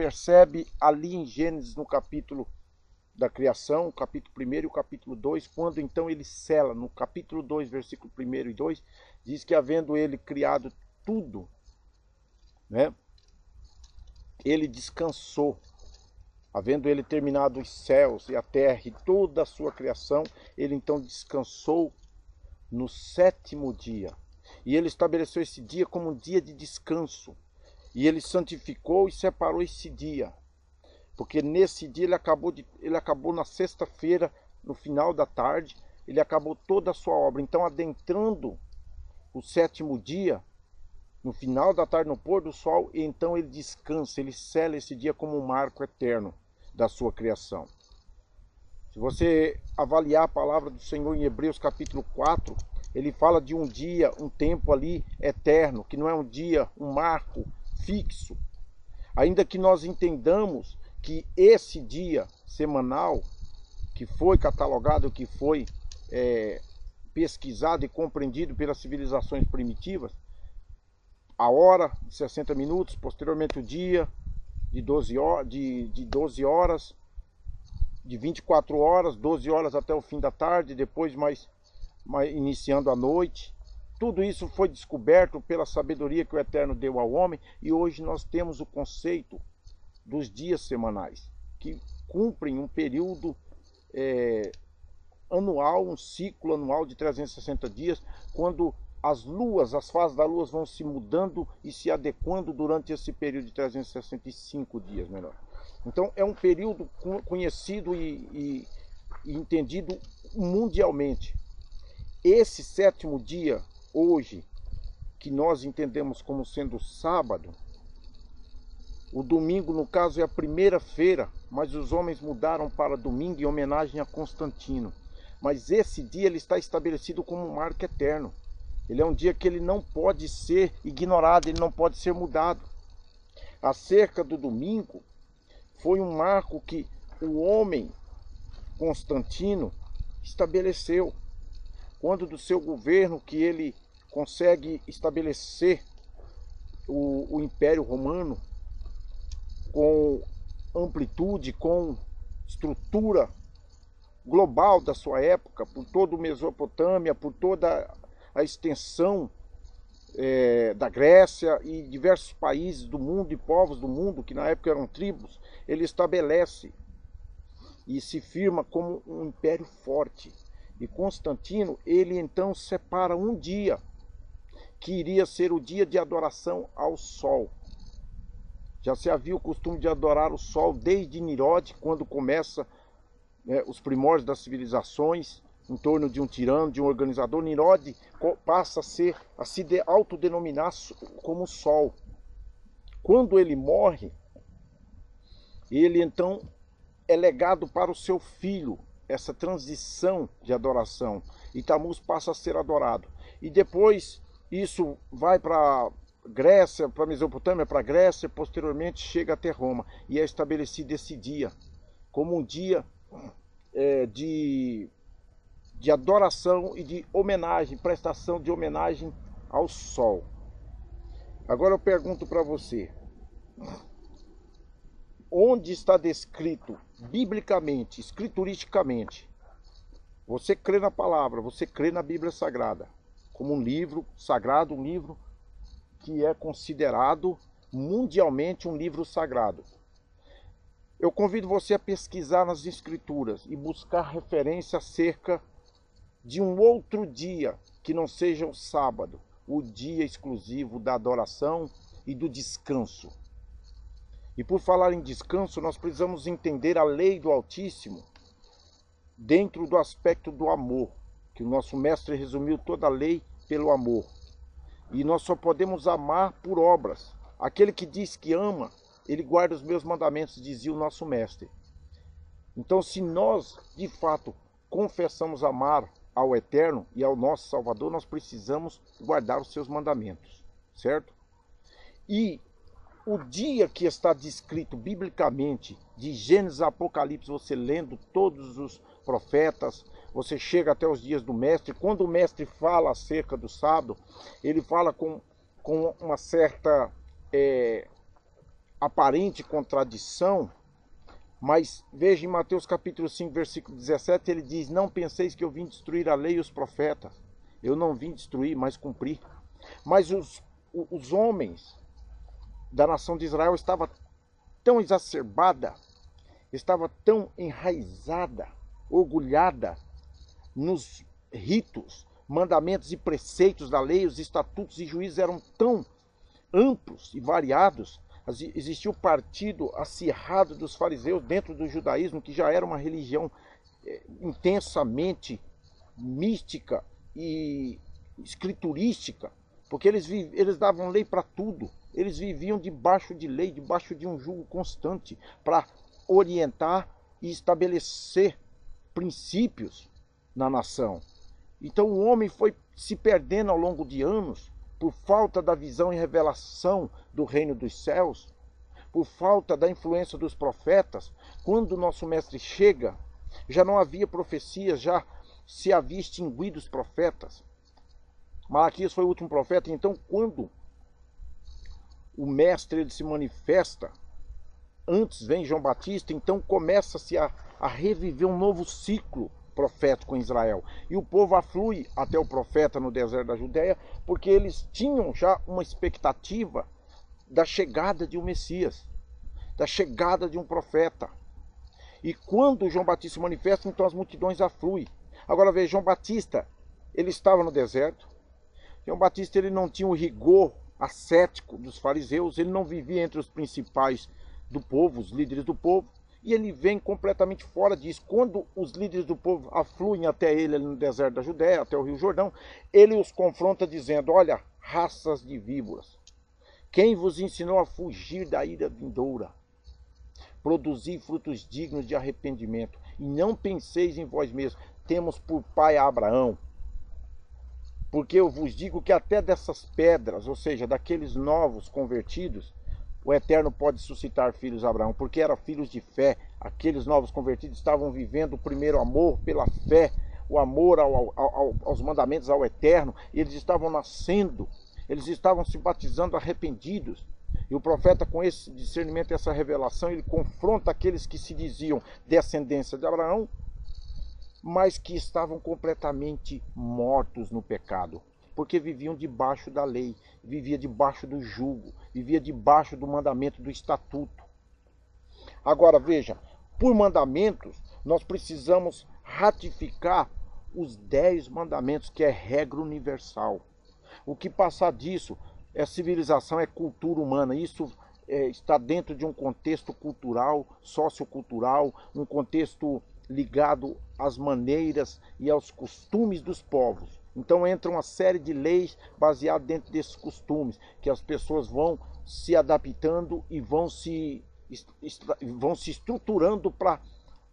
percebe ali em Gênesis, no capítulo da criação, o capítulo 1 e o capítulo 2, quando então ele sela, no capítulo 2, versículo 1 e 2, diz que havendo ele criado tudo, né, ele descansou. Havendo ele terminado os céus e a terra e toda a sua criação, ele então descansou no sétimo dia. E ele estabeleceu esse dia como um dia de descanso. E ele santificou e separou esse dia. Porque nesse dia ele acabou na sexta-feira, no final da tarde, ele acabou toda a sua obra. Então, adentrando o sétimo dia, no final da tarde, no pôr do sol, e então ele descansa, ele sela esse dia como um marco eterno da sua criação. Se você avaliar a palavra do Senhor em Hebreus capítulo 4, ele fala de um dia, um tempo ali eterno, que não é um dia, um marco fixo. Ainda que nós entendamos que esse dia semanal, que foi catalogado, que foi pesquisado e compreendido pelas civilizações primitivas, a hora de 60 minutos, posteriormente o dia de 12 horas, de 24 horas, 12 horas até o fim da tarde, depois mais iniciando a noite. Tudo isso foi descoberto pela sabedoria que o Eterno deu ao homem, e hoje nós temos o conceito dos dias semanais, que cumprem um período anual, um ciclo anual de 360 dias, quando as luas, as fases da lua vão se mudando e se adequando durante esse período de 365 dias, melhor. Então é um período conhecido e entendido mundialmente. Esse sétimo dia, hoje, que nós entendemos como sendo sábado, o domingo, no caso, é a primeira-feira, mas os homens mudaram para domingo em homenagem a Constantino. Mas esse dia ele está estabelecido como um marco eterno. Ele é um dia que ele não pode ser ignorado, ele não pode ser mudado. Acerca do domingo, foi um marco que o homem Constantino estabeleceu. Quando do seu governo que ele consegue estabelecer o Império Romano com amplitude, com estrutura global da sua época, por toda a Mesopotâmia, por toda a extensão da Grécia e diversos países do mundo e povos do mundo, que na época eram tribos, ele estabelece e se firma como um império forte. E Constantino, ele então separa um dia, que iria ser o dia de adoração ao sol. Já se havia o costume de adorar o sol desde Nirode, quando começa os primórdios das civilizações, em torno de um tirano, de um organizador. Nirode passa a se autodenominar como Sol. Quando ele morre, ele então é legado para o seu filho, essa transição de adoração, e Tammuz passa a ser adorado. E depois isso vai para Grécia, para Mesopotâmia, para Grécia, posteriormente chega até Roma, e é estabelecido esse dia como um dia de adoração e de homenagem, prestação de homenagem ao sol. Agora eu pergunto para você, onde está descrito biblicamente, escrituristicamente, você crê na palavra, você crê na Bíblia Sagrada, como um livro sagrado, um livro que é considerado mundialmente um livro sagrado. Eu convido você a pesquisar nas Escrituras e buscar referência acerca de um outro dia que não seja o sábado, o dia exclusivo da adoração e do descanso. E por falar em descanso, nós precisamos entender a lei do Altíssimo dentro do aspecto do amor, que o nosso mestre resumiu toda a lei pelo amor. E nós só podemos amar por obras. Aquele que diz que ama, ele guarda os meus mandamentos, dizia o nosso mestre. Então, se nós, de fato, confessamos amar ao Eterno e ao nosso Salvador, nós precisamos guardar os seus mandamentos, certo? E o dia que está descrito biblicamente, de Gênesis a Apocalipse, você lendo todos os profetas, você chega até os dias do mestre. Quando o mestre fala acerca do sábado, ele fala com uma certa aparente contradição, mas veja em Mateus capítulo 5, versículo 17, ele diz: não penseis que eu vim destruir a lei e os profetas. Eu não vim destruir, mas cumprir. Mas os homens da nação de Israel estavam tão exacerbada, estava tão enraizada, orgulhada nos ritos, mandamentos e preceitos da lei, os estatutos e juízos eram tão amplos e variados. Existia o partido acirrado dos fariseus dentro do judaísmo, que já era uma religião intensamente mística e escriturística, porque eles davam lei para tudo. Eles viviam debaixo de lei, debaixo de um jugo constante, para orientar e estabelecer princípios na nação. Então o homem foi se perdendo ao longo de anos, por falta da visão e revelação do reino dos céus, por falta da influência dos profetas. Quando o nosso mestre chega, já não havia profecias, já se havia extinguido os profetas. Malaquias foi o último profeta. Então, quando o mestre ele se manifesta, antes vem João Batista, então começa-se a reviver um novo ciclo profético em Israel. E o povo aflui até o profeta no deserto da Judéia, porque eles tinham já uma expectativa da chegada de um Messias, da chegada de um profeta. E quando João Batista se manifesta, então as multidões afluem. Agora veja, João Batista, ele estava no deserto. João Batista ele não tinha o rigor ascético dos fariseus, ele não vivia entre os principais do povo, os líderes do povo. E ele vem completamente fora disso. Quando os líderes do povo afluem até ele no deserto da Judéia, até o Rio Jordão, ele os confronta dizendo: olha, raças de víboras, quem vos ensinou a fugir da ira vindoura? Produzi frutos dignos de arrependimento, e não penseis em vós mesmos, temos por pai a Abraão. Porque eu vos digo que até dessas pedras, ou seja, daqueles novos convertidos, o Eterno pode suscitar filhos a Abraão, porque eram filhos de fé. Aqueles novos convertidos estavam vivendo o primeiro amor pela fé, o amor aos mandamentos, ao Eterno. Eles estavam nascendo, eles estavam se batizando arrependidos. E o profeta, com esse discernimento, essa revelação, ele confronta aqueles que se diziam descendência de Abraão, mas que estavam completamente mortos no pecado, porque viviam debaixo da lei, vivia debaixo do jugo, vivia debaixo do mandamento, do estatuto. Agora veja, por mandamentos, nós precisamos ratificar os 10 mandamentos, que é regra universal. O que passar disso é civilização, é cultura humana. Isso está dentro de um contexto cultural, sociocultural, um contexto ligado às maneiras e aos costumes dos povos. Então entra uma série de leis baseadas dentro desses costumes, que as pessoas vão se adaptando e vão se estruturando para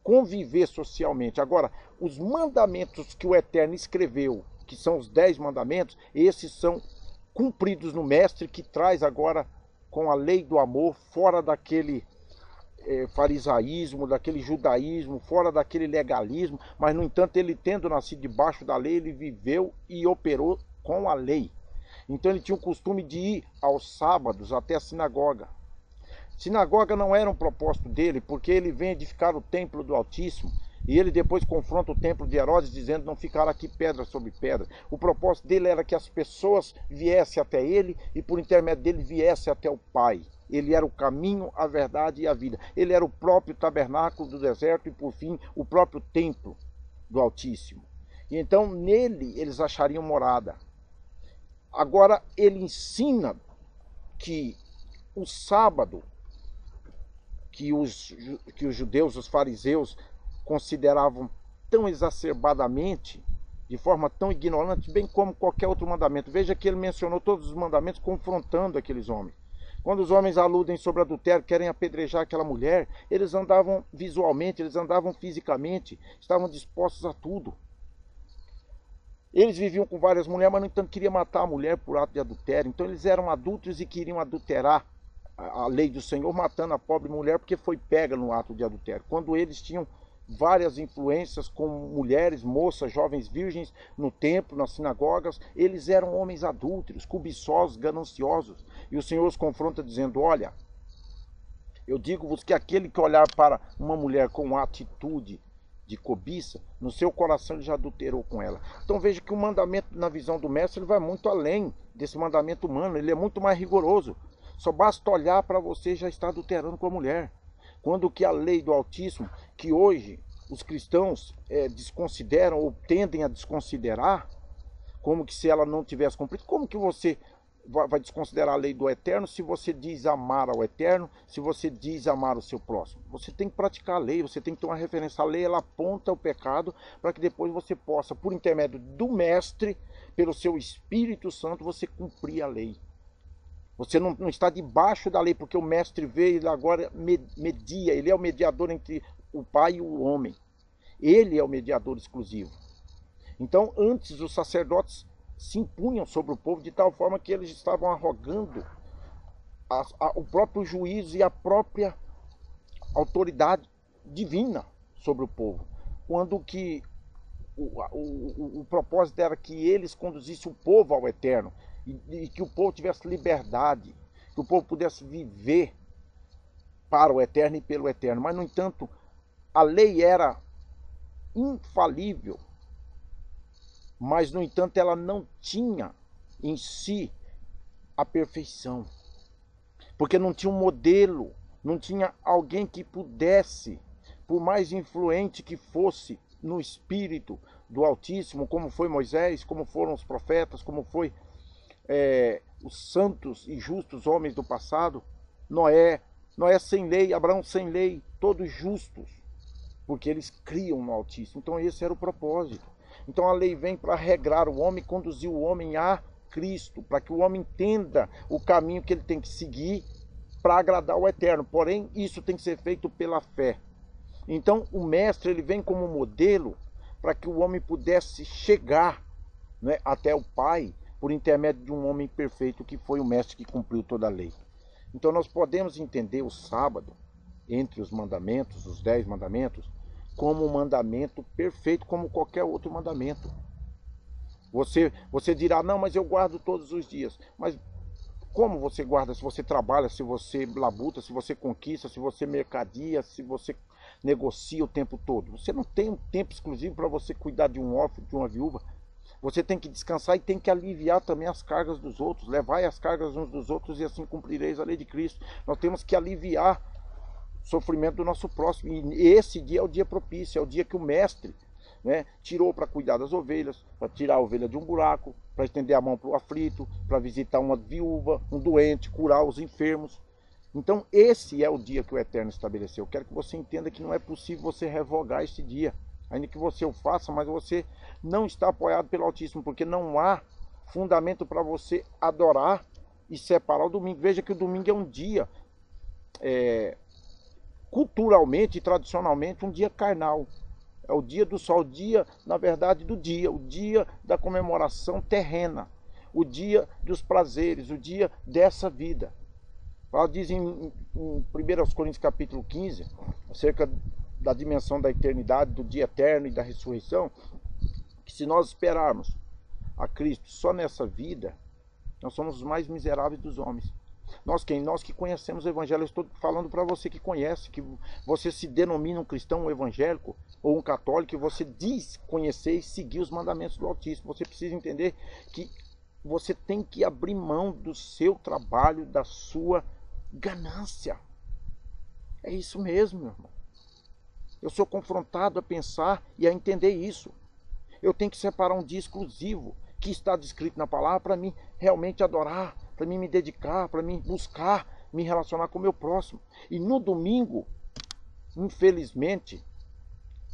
conviver socialmente. Agora, os mandamentos que o Eterno escreveu, que são os 10 mandamentos, esses são cumpridos no Mestre, que traz agora com a lei do amor, fora daquele farisaísmo, daquele judaísmo, fora daquele legalismo, mas no entanto ele, tendo nascido debaixo da lei, ele viveu e operou com a lei. Então ele tinha o costume de ir aos sábados até a sinagoga. Sinagoga não era um propósito dele, porque ele vem edificar o templo do Altíssimo, e ele depois confronta o templo de Herodes, dizendo: não ficará aqui pedra sobre pedra. O propósito dele era que as pessoas viessem até ele, e por intermédio dele viessem até o Pai. Ele era o caminho, a verdade e a vida. Ele era o próprio tabernáculo do deserto e, por fim, o próprio templo do Altíssimo. E então nele eles achariam morada. Agora ele ensina que o sábado, que os judeus, os fariseus, consideravam tão exacerbadamente, de forma tão ignorante, bem como qualquer outro mandamento. Veja que ele mencionou todos os mandamentos confrontando aqueles homens. Quando os homens aludem sobre adultério, querem apedrejar aquela mulher, eles andavam visualmente, eles andavam fisicamente, estavam dispostos a tudo. Eles viviam com várias mulheres, mas no entanto queriam matar a mulher por ato de adultério. Então eles eram adúlteros e queriam adulterar a lei do Senhor, matando a pobre mulher porque foi pega no ato de adultério. Quando eles tinham várias influências com mulheres, moças, jovens virgens no templo, nas sinagogas, eles eram homens adúlteros, cobiçosos, gananciosos. E o Senhor os confronta dizendo: olha, Eu digo-vos que aquele que olhar para uma mulher com atitude de cobiça, no seu coração ele já adulterou com ela. Então veja que o mandamento, na visão do mestre, ele vai muito além desse mandamento humano, ele é muito mais rigoroso. Só basta olhar para você e já está adulterando com a mulher. Quando que a lei do Altíssimo, que hoje os cristãos desconsideram ou tendem a desconsiderar, como que se ela não tivesse cumprido, como que você vai desconsiderar a lei do Eterno se você diz amar ao Eterno, se você diz amar o seu próximo? Você tem que praticar a lei, você tem que ter uma referência. A lei, ela aponta o pecado para que depois você possa, por intermédio do Mestre, pelo seu Espírito Santo, você cumprir a lei. Você não está debaixo da lei, porque o Mestre veio, ele agora media, ele é o mediador entre o Pai e o homem. Ele é o mediador exclusivo. Então, antes os sacerdotes se impunham sobre o povo de tal forma que eles estavam arrogando o próprio juízo e a própria autoridade divina sobre o povo. Quando que o propósito era que eles conduzissem o povo ao Eterno e que o povo tivesse liberdade, que o povo pudesse viver para o Eterno e pelo Eterno. Mas, no entanto, a lei era infalível, mas, no entanto, ela não tinha em si a perfeição. Porque não tinha um modelo, não tinha alguém que pudesse, por mais influente que fosse no espírito do Altíssimo, como foi Moisés, como foram os profetas, como foi os santos e justos homens do passado, Noé sem lei, Abraão sem lei, todos justos, porque eles criam no Altíssimo. Então esse era o propósito. Então a lei vem para regrar o homem, conduzir o homem a Cristo, para que o homem entenda o caminho que ele tem que seguir para agradar o Eterno. Porém, isso tem que ser feito pela fé. Então o Mestre, ele vem como modelo para que o homem pudesse chegar, né, até o Pai, por intermédio de um homem perfeito, que foi o Mestre que cumpriu toda a lei. Então nós podemos entender o sábado, entre os mandamentos, os 10 mandamentos, como um mandamento perfeito, como qualquer outro mandamento. Você dirá, não, mas eu guardo todos os dias. Mas como você guarda? Se você trabalha, se você labuta, se você conquista, se você mercadia, se você negocia o tempo todo. Você não tem um tempo exclusivo para você cuidar de um órfão, de uma viúva. Você tem que descansar e tem que aliviar também as cargas dos outros. Levai as cargas uns dos outros e assim cumprireis a lei de Cristo. Nós temos que aliviar o sofrimento do nosso próximo. E esse dia é o dia propício, é o dia que o Mestre, né, tirou para cuidar das ovelhas, para tirar a ovelha de um buraco, para estender a mão para o aflito, para visitar uma viúva, um doente, curar os enfermos. Então esse é o dia que o Eterno estabeleceu. Eu quero que você entenda que não é possível você revogar esse dia. Ainda que você o faça, mas você não está apoiado pelo Altíssimo, porque não há fundamento para você adorar e separar o domingo. Veja que o domingo é um dia, culturalmente e tradicionalmente, um dia carnal. É o dia do sol, o dia, na verdade, do dia, o dia da comemoração terrena, o dia dos prazeres, o dia dessa vida. Ela diz em 1 Coríntios capítulo 15, acerca da dimensão da eternidade, do dia eterno e da ressurreição, que se nós esperarmos a Cristo só nessa vida, nós somos os mais miseráveis dos homens. Nós que conhecemos o Evangelho, eu estou falando para você que conhece, que você se denomina um cristão, um evangélico ou um católico, e você diz conhecer e seguir os mandamentos do Altíssimo. Você precisa entender que você tem que abrir mão do seu trabalho, da sua ganância. É isso mesmo, meu irmão. Eu sou confrontado a pensar e a entender isso. Eu tenho que separar um dia exclusivo que está descrito na palavra para mim realmente adorar, para mim me dedicar, para mim buscar me relacionar com o meu próximo. E no domingo, infelizmente,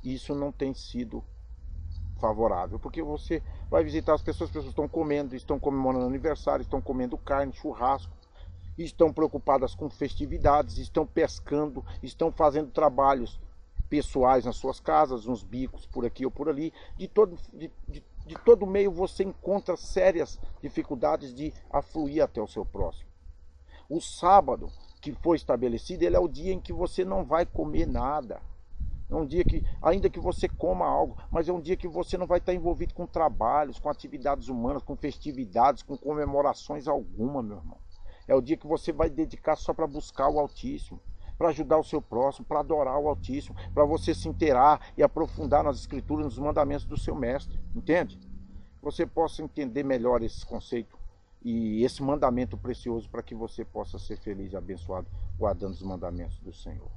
isso não tem sido favorável, porque você vai visitar as pessoas estão comendo, estão comemorando aniversário, estão comendo carne, churrasco, estão preocupadas com festividades, estão pescando, estão fazendo trabalhos pessoais nas suas casas, uns bicos por aqui ou por ali. De todo meio você encontra sérias dificuldades de afluir até o seu próximo. O sábado que foi estabelecido, ele é o dia em que você não vai comer nada. É um dia que, ainda que você coma algo, mas é um dia que você não vai estar envolvido com trabalhos, com atividades humanas, com festividades, com comemorações alguma, meu irmão. É o dia que você vai dedicar só para buscar o Altíssimo. para ajudar o seu próximo, para adorar o Altíssimo, para você se inteirar e aprofundar nas Escrituras, nos mandamentos do seu mestre, entende? Você possa entender melhor esse conceito e esse mandamento precioso para que você possa ser feliz e abençoado guardando os mandamentos do Senhor.